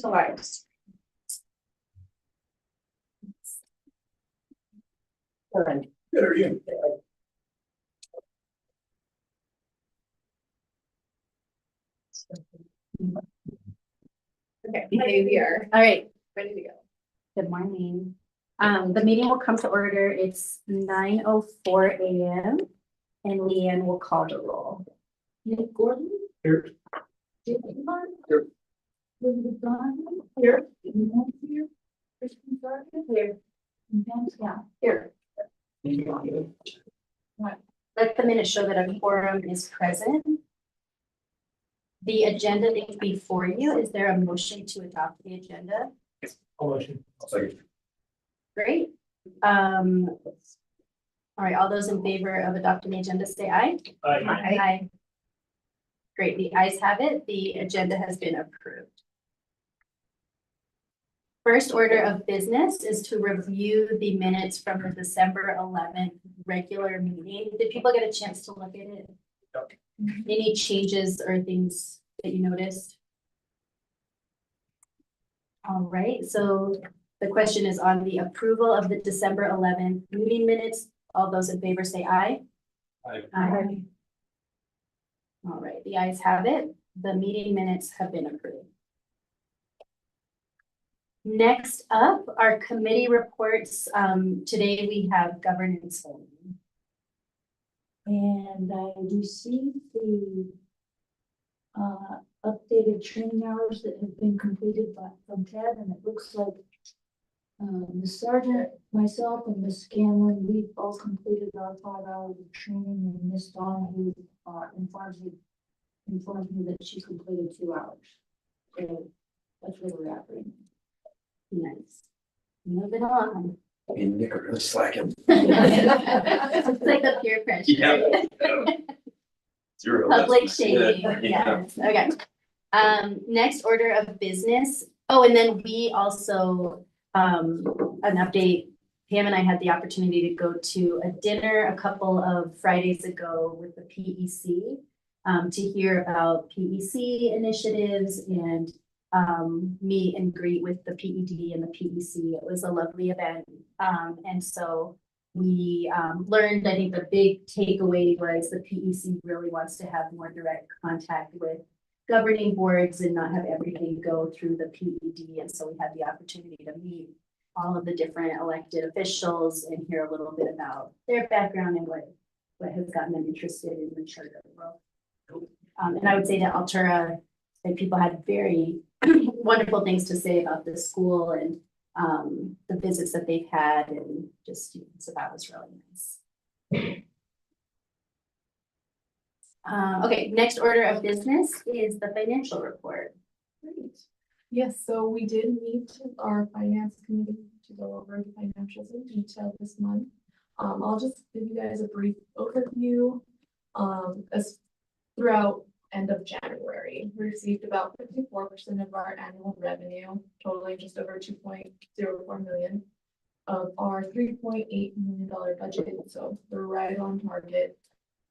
to lives. Good, are you? Okay, here we are. All right, Ready to go. good morning. The meeting will come to order. It's 9:04 a.m. and Leanne will call the roll. Nick Gordon. Here. Jason Martin. Here. Elizabeth Donovan. Here. Nancy here. Kristen Sargent. Here. And Pam Scott. Here. Let the minutes show that a quorum is present. The agenda is before you. Is there a motion to adopt the agenda? I'll motion. I'll second. Great. All right, all those in favor of adopting the agenda, say aye. Aye. Aye. Great, the ayes have it. The agenda has been approved. First order of business is to review the minutes from the December 11th regular meeting. Did people get a chance to look at it? Yep. Any changes or things that you noticed? All right, so the question is on the approval of the December 11th meeting minutes. All those in favor say aye. Aye. Aye. All right, the ayes have it. The meeting minutes have been approved. Next up, our committee reports. Today we have governance only. And I received the updated training hours that have been completed from Ted, and it looks like Ms. Sargent, myself, and Ms. Scanlon, we've all completed our 5 hours of training, and Ms. Donahue informs me that she completed 2 hours. So that's where we're at right now. Nice. Moving on. Me and Nick are really slacking. It's like the peer pressure. Yeah. Zero. Public That's- yeah, shaming, yeah. yes, okay. Next order of business. Oh, and then we also, an update. Pam and I had the opportunity to go to a dinner a couple of Fridays ago with the PEC, to hear about PEC initiatives and meet and greet with the PED and the PEC. It was a lovely event. And so we learned, I think the big takeaway was the PEC really wants to have more direct contact with governing boards and not have everything go through the PED. And so we had the opportunity to meet all of the different elected officials and hear a little bit about their background and what has gotten them interested in the charter world. And I would say that Altura, like, people had very wonderful things to say about the school and the visits that they've had, and just, so that was really nice. Okay, next order of business is the financial report. Great. Yes, so we did meet our finance committee to go over the financials in detail this month. I'll just give you guys a brief overview. As throughout end of January, we received about 54% of our annual revenue, totaling just over 2.04 million of our $3.8 million budget. So we're right on target.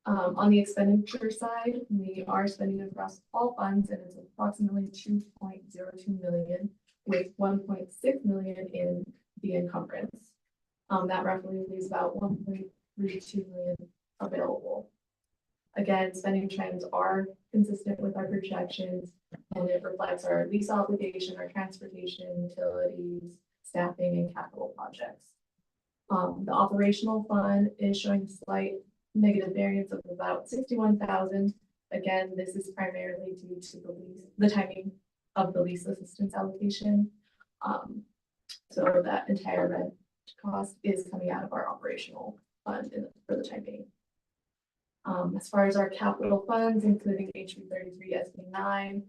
On the expenditure side, we are spending across all funds, and it's approximately 2.02 million, with 1.6 million in the encumbrance. That roughly leaves about 1.32 million available. Again, spending trends are consistent with our projections, and it reflects our lease obligation, our transportation, utilities, staffing, and capital projects. The operational fund is showing a slight negative variance of about 61,000. Again, this is primarily due to the timing of the lease assistance allocation. So that entire rent cost is coming out of our operational fund for the time being. As far as our capital funds, including HB 33, SB 9,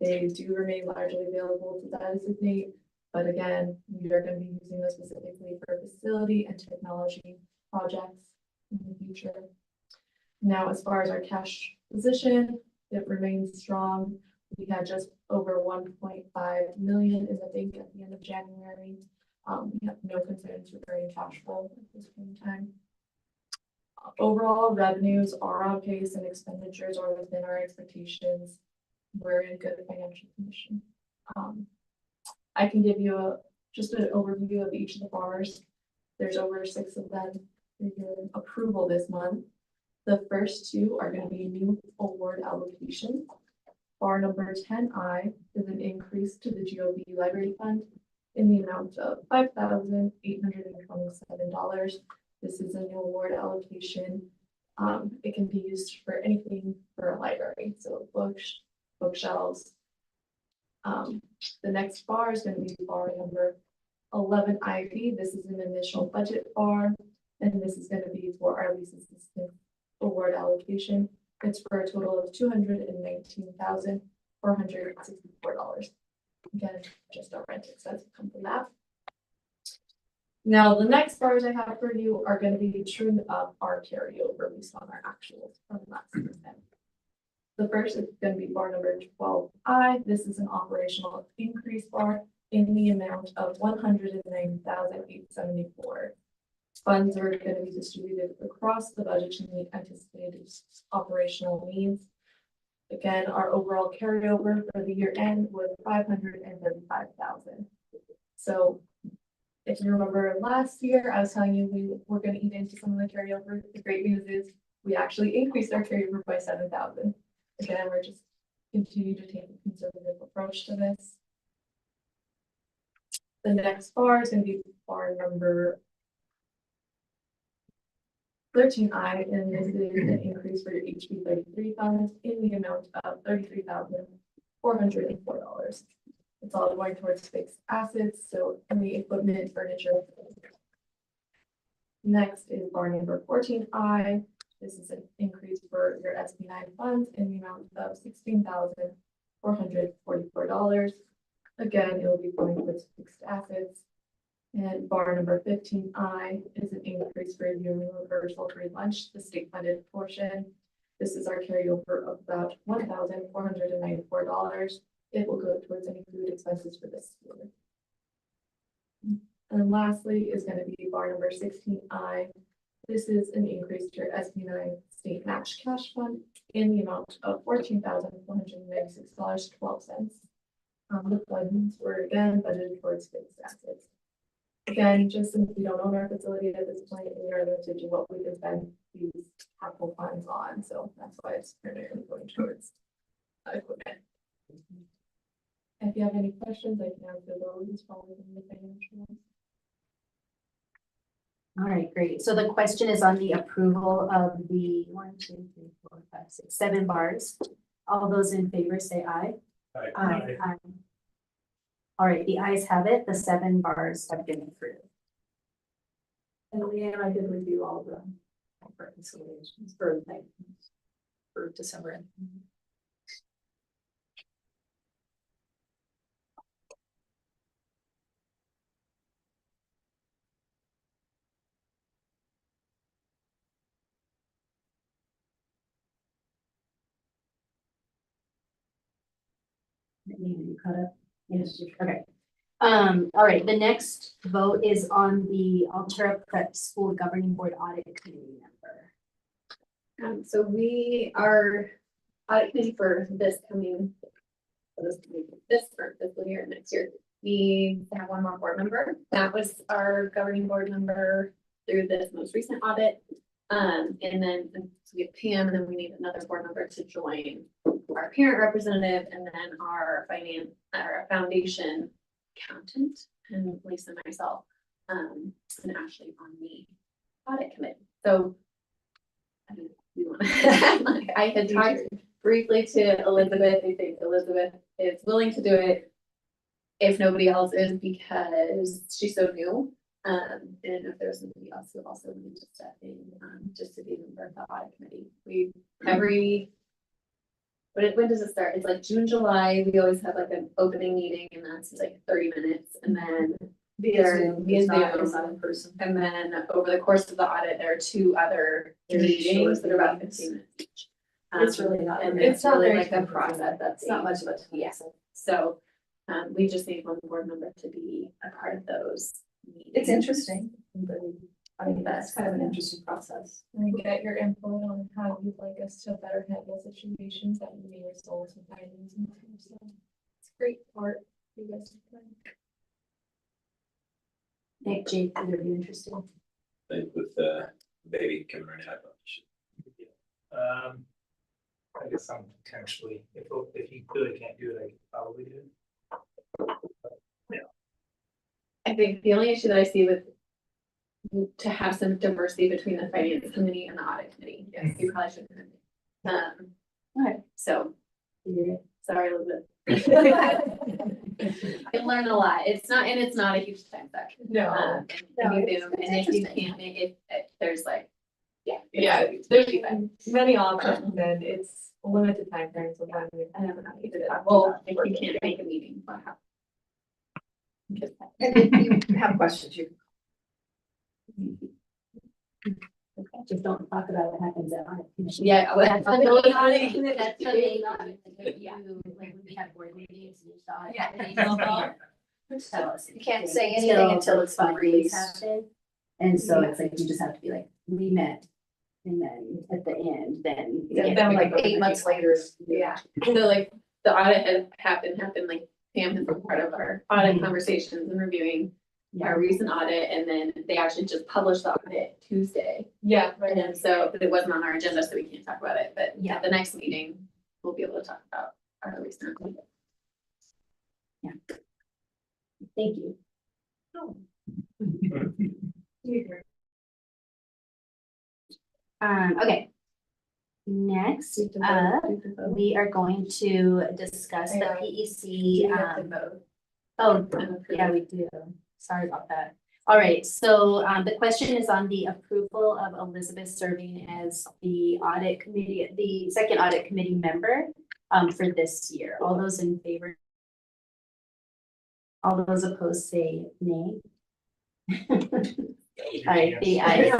they do remain largely available to designate, but again, we are going to be using those specifically for facility and technology projects in the future. Now, as far as our cash position, it remains strong. We had just over 1.5 million in the bank at the end of January. We have no concerns regarding cash flow at this point in time. Overall, revenues are on pace and expenditures are within our expectations. We're in good financial condition. I can give you just an overview of each of the bars. There's over 6 of them for your approval this month. The first 2 are gonna be new award allocation. Bar number 10I is an increase to the GOB Library Fund in the amount of $5,827. This is a new award allocation. It can be used for anything for a library, so books, bookshelves. The next bar is gonna be bar number 11IV. This is an initial budget bar, and this is gonna be for our lease assistant award allocation. It's for a total of $219,464. Again, just our rent expense come from that. Now, the next bars I have for you are gonna be truing up our carryover based on our actuals from last year. The first is gonna be bar number 12I. This is an operational increase bar in the amount of $190,874. Funds are gonna be distributed across the budget to meet anticipated operational needs. Again, our overall carryover for the year end was $535,000. So if you remember last year, I was telling you we were gonna eat into some of the carryover. The great news is we actually increased our carryover by 7,000. Again, we're just continue to take a conservative approach to this. The next bar is gonna be bar number 13I, and this is an increase for your HB 33 funds in the amount of $33,404. It's all going towards fixed assets, so any equipment, furniture. Next is bar number 14I. This is an increase for your SB9 funds in the amount of $16,444. Again, it will be going towards fixed assets. And bar number 15I is an increase for your universal free lunch, the state funded portion. This is our carryover of about $1,494. It will go towards any food expenses for this year. And lastly is going to be bar number 16I. This is an increase to your SB9 state match cash fund in the amount of $14,496.12. The funds were again budgeted towards fixed assets. Again, just since we don't own our facility at this point, we are limited to what we can spend these capital funds on, so that's why it's primarily going towards equipment. If you have any questions, I can answer those following the financial ones. All right, great. So the question is on the approval of the 1, 2, 3, 4, 5, 6, 7 bars. All those in favor say aye. Aye. All right, the ayes have it. The 7 bars have been approved. And Leanne, I did review all the reconciliations for December. You caught up? Yes. Okay. All right, the next vote is on the Altura Prep School Governing Board Audit Committee member. So we are audit committee for this fiscal year and next year. We have 1 more board member. That was our governing board member through this most recent audit. And then so we have Pam, and then we need another board member to join our parent representative, and then our foundation accountant, and Lisa and myself, and Ashley on the audit committee. So I don't know if you want I had talked briefly to Elizabeth. I think Elizabeth is willing to do it if nobody else is, because she's so new. And if there's somebody else who also needs to step in, just to be a member of the audit committee. When does it start? It's like June, July. We always have like an opening meeting, and that's like 30 minutes, and then via Zoom, it's not in person. And then over the course of the audit, there are 2 other meetings that are about 15 minutes each. It's really not. And It's it's not really very like a process. That's not much of a. Yeah. So we just need 1 board member to be a part of those meetings. It's interesting, but I mean, that's kind of an interesting process. And get your input on how you'd like us to better handle situations that may result in findings. So it's a great part. You guys. Nick, Jake, either of you interested? I think with the baby coming right out. I guess I'm potentially, if you really can't do it, I could probably do it. I think the only issue that I see with to have some diversity between the finance committee and the audit committee, yes, you probably should. Okay. So, Yeah. sorry, Elizabeth. I learned a lot. It's not a huge time suck. No. And you do, and if you can't make it, there's like, yeah. Yeah, it's there's pretty fun. many options and it's a limited time frame sometimes. I never know, you did it. Well, If you can't make a meeting, what happens? And if you have questions, you. Just don't talk about what happens at audit commission. Yeah, well, That's the main audit, that's the main audit, yeah, like when we have board meetings and just audit. Yeah. committees, tell us. You can't say anything until it's been released. happen. And so it's like, you just have to be like, we met, and then at the end, then. we Then get to like make a 8 months later. yeah, so like, the audit has happened, like, Pam has been part of our audit conversations and reviewing our recent audit, and then they actually just published the audit Tuesday. Yeah, And then so it wasn't on our agenda, so we can't talk about it, but Yeah. at the next meeting, we'll be able to talk about our recent. Thank you. Okay. Next up, we are going to discuss the Yeah. PEC, vote. oh, yeah, we do. Sorry about that. All right, so the question is on the approval of Elizabeth serving as the audit committee, the second audit committee member for this year. All those in favor? All those opposed say nay. All right, the ayes.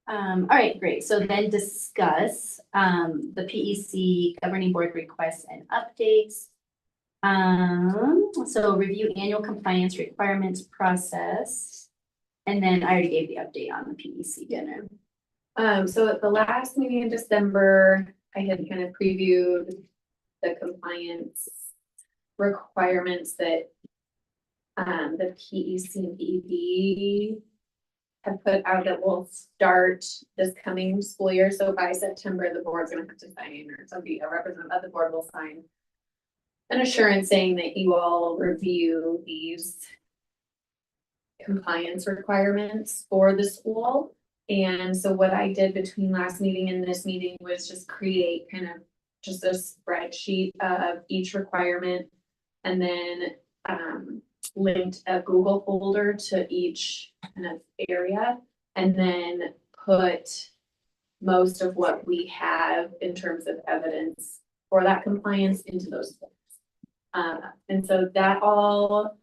All right, great. So then discuss the PEC governing board requests and updates. So review annual compliance requirements process. And then I already gave the update on the PEC dinner. So at the last meeting in December, I had kind of previewed the compliance requirements that the PEC and PEB have put out that will start this coming school year. So by September, the board's gonna have to sign, or somebody, a representative of the board will sign an assurance saying that you all review these compliance requirements for the school. And so what I did between last meeting and this meeting was just create kind of just a spreadsheet of each requirement. And then linked a Google folder to each kind of area. And then put most of what we have in terms of evidence for that compliance into those folders. And so that all,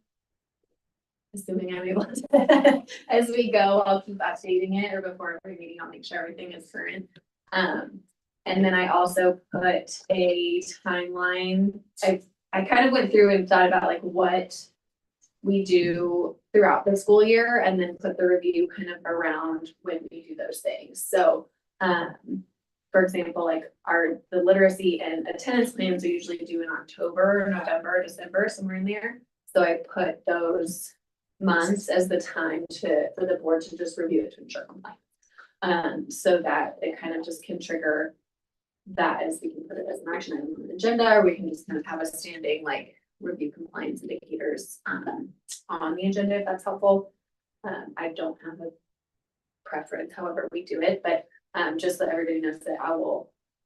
assuming I'm able to, as we go, I'll keep updating it, or before every meeting, I'll make sure everything is current. And then I also put a timeline. I kind of went through and thought about like what we do throughout the school year, and then put the review kind of around when we do those things. So, for example, like the literacy and attendance plans are usually due in October, November, December, somewhere in there. So I put those months as the time for the board to just review it to ensure compliance. So that it kind of just can trigger that, as we can put it as an action item on the agenda, or we can just kind of have a standing like review compliance indicators on the agenda, if that's helpful. I don't have a preference, however we do it, but just so everybody knows that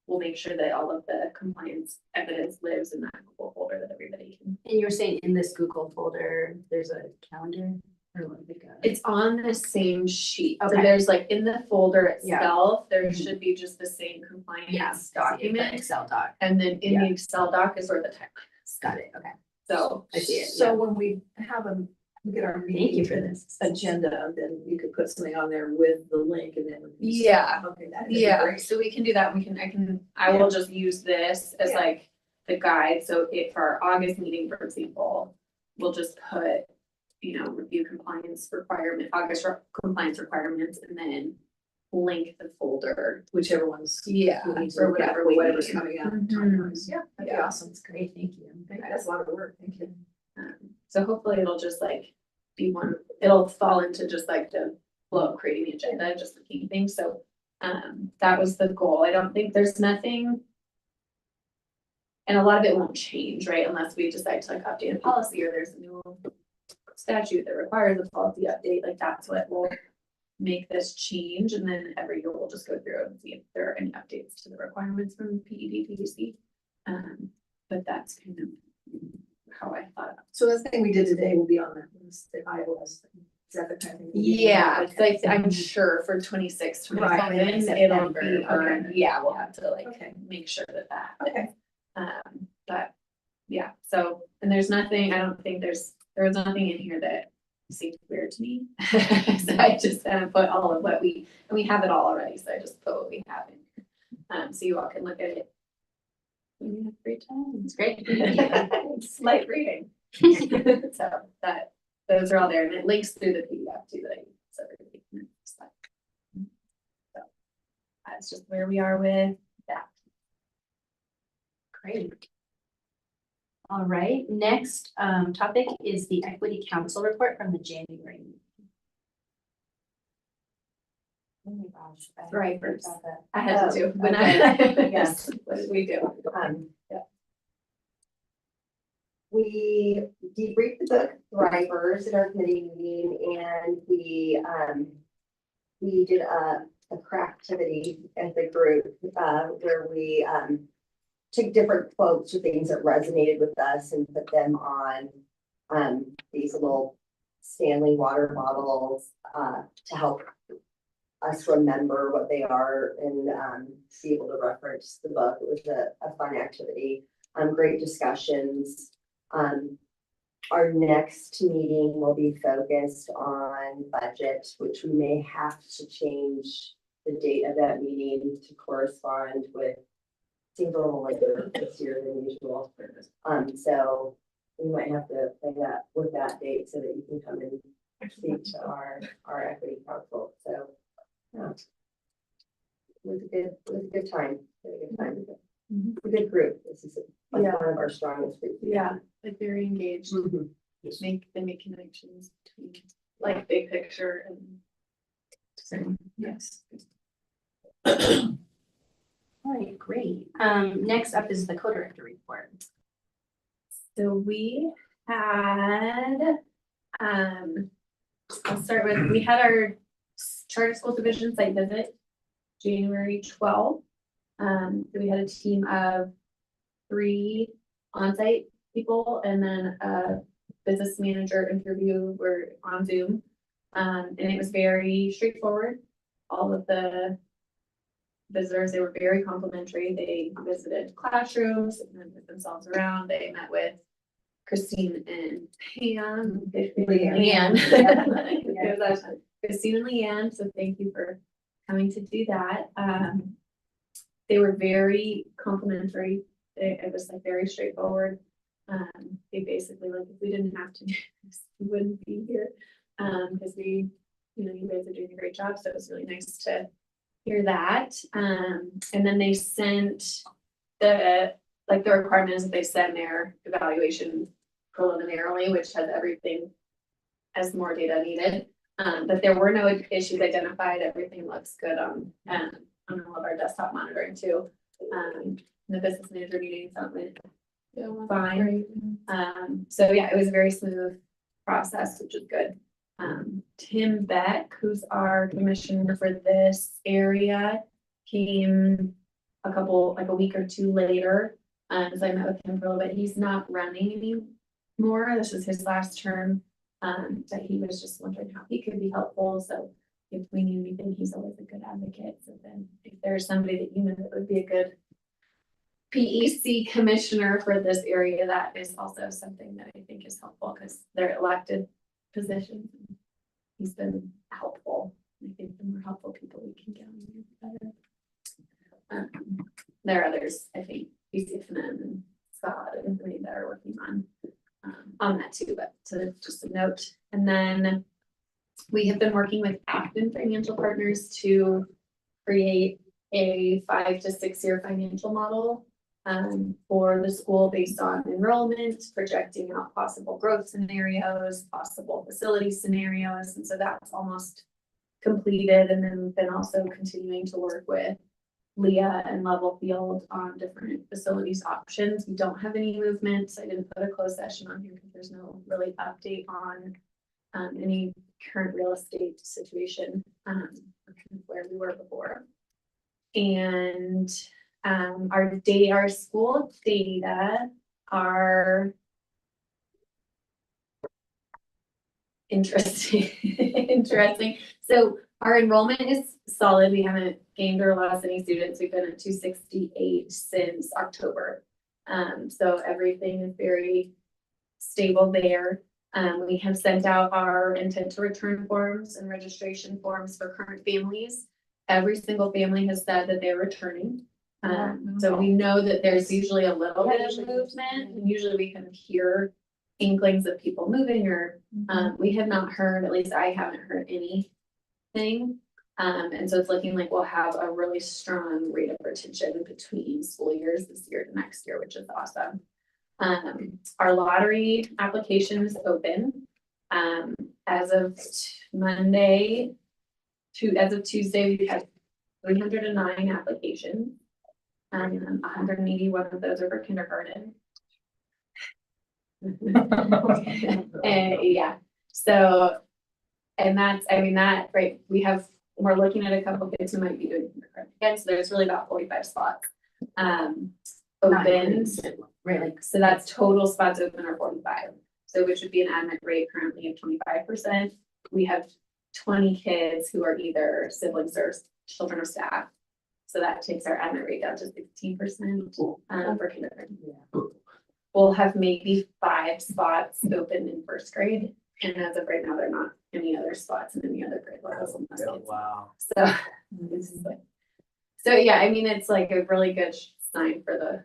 we'll make sure that all of the compliance evidence lives in that Google folder that everybody can. And you're saying in this Google folder, there's a calendar or like a. It's on the same sheet. So Okay. there's like in the folder Yeah. itself, there Mhm. should be just the same compliance Yeah, the document. Excel doc. And then in Yeah. the Excel doc is where the timeline is. Got it, okay. So I see it. So when we have we get our Thank you meeting for this. agenda, then you could put something on there with the link and then. Yeah. Okay, that is yeah, great. so we can do that. I will just use this as Yeah. like the guide. So for our August meeting, for example, we'll just put, review compliance requirement, compliance requirements, and then link the folder. Whichever ones. Yeah, we need to or look at, whatever we whatever's need. coming out. Mhm. time-wise. Yeah, that'd be Yeah. awesome. It's great, thank you. That's a lot of work, thank you. So hopefully it'll just like be it'll fall into just like the flow of creating the agenda, just the key things, so. That was the goal, I don't think there's nothing. And a lot of it won't change, right, unless we decide to like update a policy or there's a new statute that requires a policy update, like that's what will make this change, and then every year we'll just go through and see if there are any updates to the requirements from PED, PDC. But that's kind of how I thought. So the thing we did today will be on that list, the iOS thing. Is that the kind of thing? Yeah, it's Okay. like, I'm sure for 26, 27, Right, in it'll September, be, okay. yeah, we'll have to like Okay. make sure that that. Okay. But, yeah, so, and there's nothing, I don't think there was nothing in here that seemed weird to me. So I just kind of put all of what and we have it all already, so I just put what we have in. So you all can look at it. When you have free time. It's great. It's light reading. So those are all there, and it links through the PDF too, that I use every week. So that's just where we are with that. Great. All right, next topic is the Equity Council report from the January meeting. Oh my gosh. I Right, forgot first. that. I had to Oh, do, when okay. Yes. what did we do? Yeah. We debriefed the book Thrivers at our committee meeting, and we did a craft activity as a group, where we, took different quotes or things that resonated with us and put them on, these little Stanley water bottles, to help us remember what they are and, be able to reference the book. It was a fun activity, great discussions. Our next meeting will be focused on budget, which we may have to change the date of that meeting to correspond with, seems a little later this year than usual. So we might have to play that with that date so that you can come and speak to our equity council, so. Yeah. It was a good time, a good group, this is like Yeah. one of our strongest groups. Yeah, like very engaged, Yes. make connections between like big picture and. So, yes. All right, great. Next up is the co-director report. So we had, I'll start with, we had our charter school division site visit, January 12th. So we had a team of 3 on-site people and then a business manager interview were on Zoom. And it was very straightforward. All of the visitors, they were very complimentary. They visited classrooms and then put themselves around. They met with Christine and Pam. Leanne. It was Christine and Leanne, so thank you for coming to do that. They were very complimentary. It was like very straightforward. They basically like, if we didn't have to do this, we wouldn't be here. Because you guys are doing a great job, so it was really nice to hear that. And then they sent the requirements that they send their evaluation preliminarily, which has everything as more data needed. But there were no issues identified. Everything looks good on all of our desktop monitoring too. The business manager meeting went fine. So yeah, it was a very smooth process, which is good. Tim Beck, who's our commissioner for this area, came a week or 2 later. So I met with him for a little bit. He's not running anymore. This is his last term. But he was just wondering how he could be helpful. So if we need anything, he's always a good advocate. So then if there's somebody that would be a good PEC commissioner for this area, that is also something that I think is helpful because they're elected positions. He's been helpful. I think the more helpful people we can get on here, the better. There are others, I think, BCFN and Scott and Ray that are working on that too, but so just a note. And then we have been working with Acton Financial Partners to create a 5 to 6 year financial model for the school based on enrollment, projecting out possible growth scenarios, possible facility scenarios, and so that's almost completed. And then we've been also continuing to work with Leah and Level Field on different facilities options. We don't have any movements. I didn't put a closed session on here because there's no really update on any current real estate situation where we were before. And our school data are interesting. So our enrollment is solid. We haven't gained or lost any students. We've been at 268 since October. So everything is very stable there. We have sent out our intent to return forms and registration forms for current families. Every single family has said that they're returning. So we know that there's usually a little bit of movement, and usually we kind of hear inklings of people moving, or we have not heard, at least I haven't heard anything. And so it's looking like we'll have a really strong rate of retention between school years this year to next year, which is awesome. Our lottery application is open. As of Monday, as of Tuesday, we had 309 applications. 181 of those are for kindergarten. And yeah, so, and that's, I mean, that, right, we're looking at a couple kids who might be doing kindergarten again, so there's really about 45 spots open. Really? So that's total spots open are 45. So which would be an admit rate currently of 25%. We have 20 kids who are either siblings or children of staff. So that takes our admit rate down to 16% for kindergarten. We'll have maybe 5 spots open in first grade. And as of right now, there are not any other spots in any other grade levels. Wow. So yeah, I mean, it's like a really good sign for the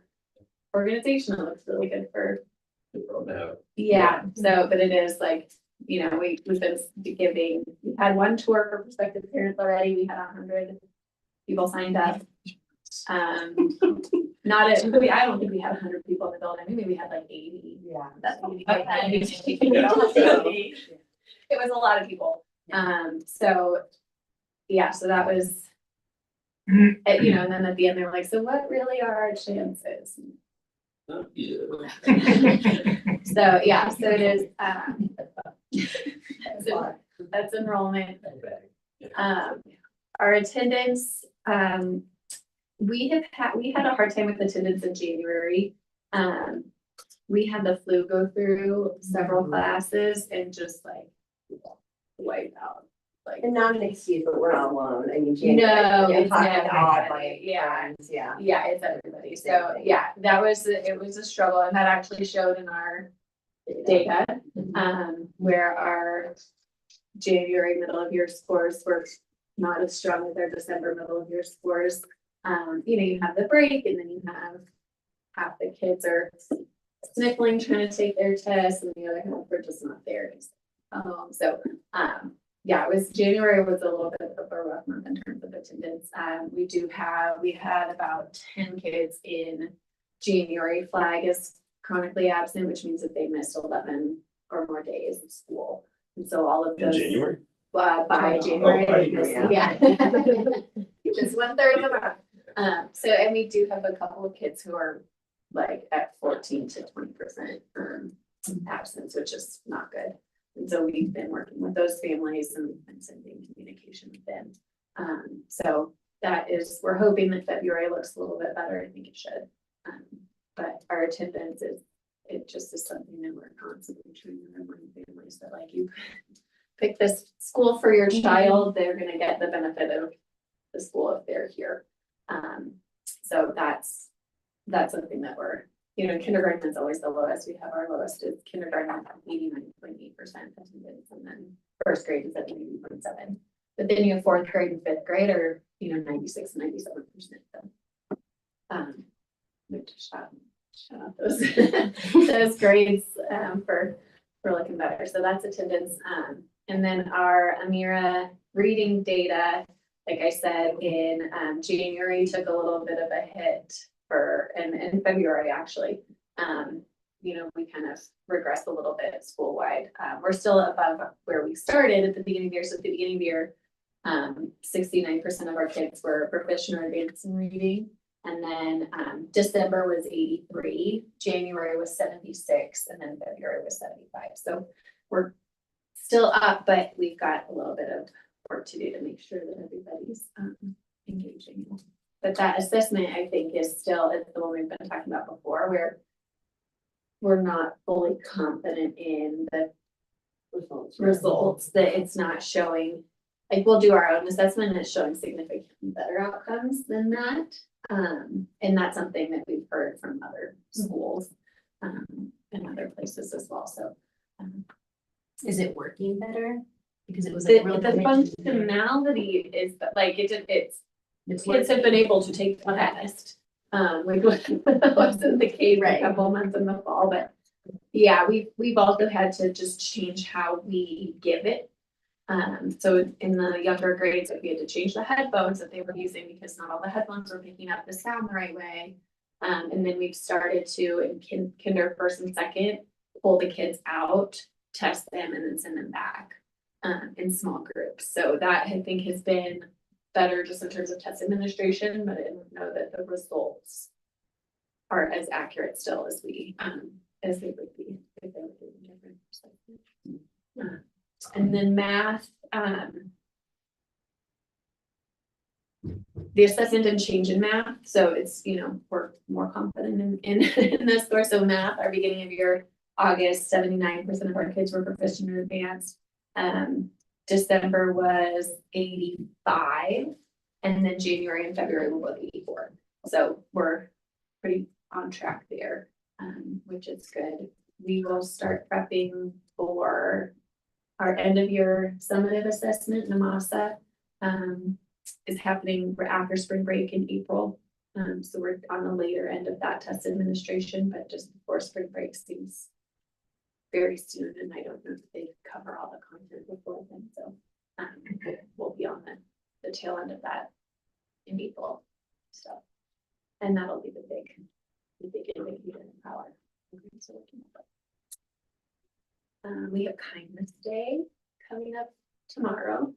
organization. It looks really good for, yeah. So, but it is like, you know, we've been giving, we've had 1 tour for prospective parents already. We had 100 people signed up. I don't think we had 100 people in the building. Maybe we had like 80. Yeah. It was a lot of people. So yeah, so that was, you know, and then at the end they were like, so what really are our chances? So yeah, so it is, that's enrollment. Our attendance, we had a hard time with attendance in January. We had the flu go through several classes and just like wiped out. Like, And not an excuse, but we're not alone. I mean, no, you're it's talking to all of everybody. my Yeah. friends, yeah. Yeah, it's everybody. So yeah, it was a struggle, and that actually showed in our data, where our January middle of year scores were not as strong as our December middle of year scores. You know, you have the break, and then you have half the kids are sniffling, trying to take their tests, and the other half are just not there. Yeah, January was a little bit of a rough month in terms of attendance. We had about 10 kids in January flag as chronically absent, which means that they missed 11 or more days of school. And so all of those. In January? By January, yeah. Just 1/3 of the month. So, and we do have a couple of kids who are like at 14 to 20% absence, which is not good. And so we've been working with those families and sending communication with them. So that is, we're hoping that February looks a little bit better. I think it should. But our attendance it just is something that we're constantly trying to remind families that, like, you pick this school for your child, they're going to get the benefit of the school if they're here. So that's something that we're, you know, kindergarten is always the lowest. We have our lowest is kindergarten at 89.8% attendance, and then first grade is at 80.7%. But then you have 4th grade and 5th grade are, you know, 96, 97%. So, which shout out those those grades for looking better. So that's attendance. And then our Amira reading data, like I said, in January took a little bit of a hit and in February, actually. We kind of regressed a little bit school-wide. We're still above where we started at the beginning of the year. So at the beginning of the year, 69% of our kids were proficient or advanced in reading. And then December was 83, January was 76, and then February was 75. So we're still up, but we've got a little bit of work to do to make sure that everybody's engaging. But that assessment, I think, is still the one we've been talking about before, where we're not fully confident in the results, that it's not showing, like, we'll do our own assessment and it's showing significantly better outcomes than that. And that's something that we've heard from other schools and other places as well. So Is it working better? Because it was the like real. functionality is that, like, it's It's kids have been able to take the test. Which wasn't the case Right. a couple months in the fall, but yeah, we've also had to just change how we give it. So in the younger grades, we had to change the headphones that they were using because not all the headphones were picking up the sound the right way. And then we've started to, in kinder first and second, pull the kids out, test them, and then send them back in small groups. So that, I think, has been better just in terms of test administration, but I don't know that the results are as accurate still as as they would be if they were doing different. And then math, the assessment didn't change in math, so it's, we're more confident in this course. So math, our beginning of year, August, 79% of our kids were proficient or advanced. December was 85, and then January and February were both 84. So we're pretty on track there, which is good. We will start prepping for our end of year summative assessment. NAMASA is happening after spring break in April. So we're on the later end of that test administration, but just before spring break seems very soon, and I don't know if they cover all the content before then. So we'll be on the tail end of that in April. So, and that'll be the big indicator of how our programs are looking. We have Kindness Day coming up tomorrow.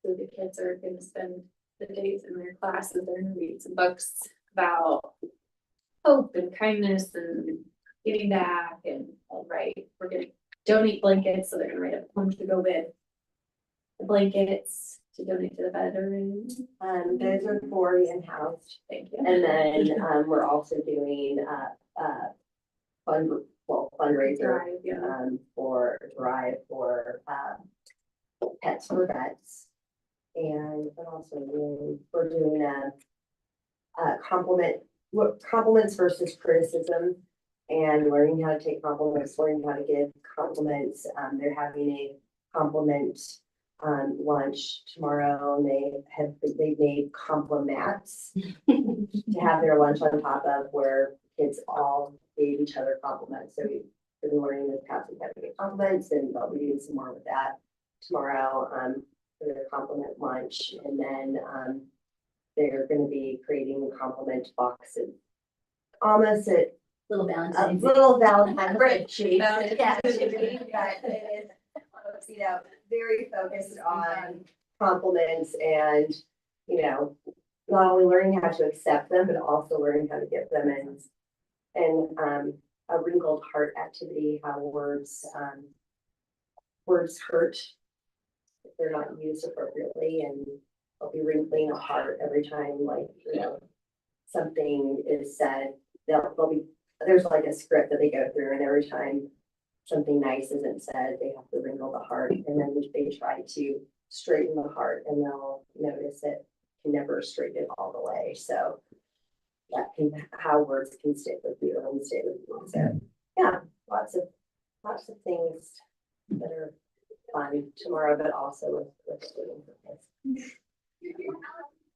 So the kids are going to spend the days in their classes. They're going to read some books about hope and kindness and giving back, and we're going to donate blankets. So they're going to write a poem to go with the blankets to donate to the veterans. Those are for the in-house. Thank you. And then we're also doing fundraiser Drive, yeah. for Drive for Pets for Vets. And also we're doing compliments versus criticism, and learning how to take compliments, learning how to give compliments. They're having a compliment lunch tomorrow, and they've made compliments to have their lunch on top of, where kids all gave each other compliments. So we've been learning this past week how to give compliments, and they'll be doing some more with that tomorrow for their compliment lunch. And then they're going to be creating compliment boxes, almost a Little Valentine's. little Valentine's Right. shape. Valentine's Yeah, Day. it is, very focused on compliments, and not only learning how to accept them, but also learning how to give them, and a wrinkled heart activity, how words hurt if they're not used appropriately, and they'll be wrinkling a heart every time, something is said. There's like a script that they go through, and every time something nice isn't said, they have to wrinkle the heart, and then they try to straighten the heart, and they'll notice it can never straighten it all the way. So that can, how words can stick with you and stay with you. So yeah, lots of things that are fun tomorrow, but also with student purpose.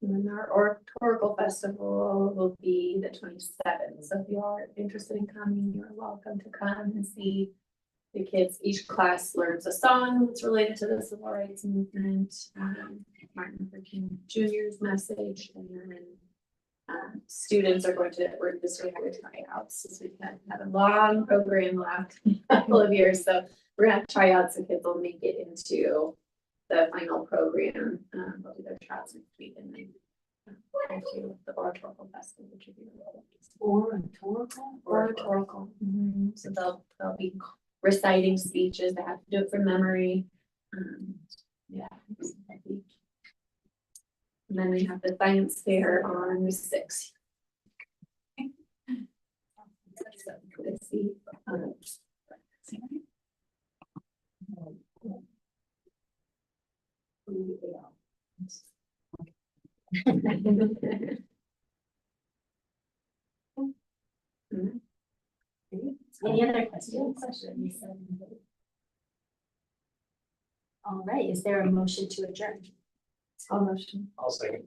And then our Oratorical Festival will be the 27th. So if you are interested in coming, you're welcome to come and see the kids, each class learns a song that's related to the civil rights movement, Martin Luther King Jr.'s message, and then students are going to work this week with tryouts, since we've had a long program last couple of years, so we're gonna have tryouts, and kids will make it into the final program, they'll do their tryouts next week, and then go to the oratorical festival, which will be oratorical. So they'll be reciting speeches, they have to do it from memory. Yeah. And then we have the science fair on the 6th. Let's see. Any other questions? All right, is there a motion to adjourn? I'll motion. I'll second.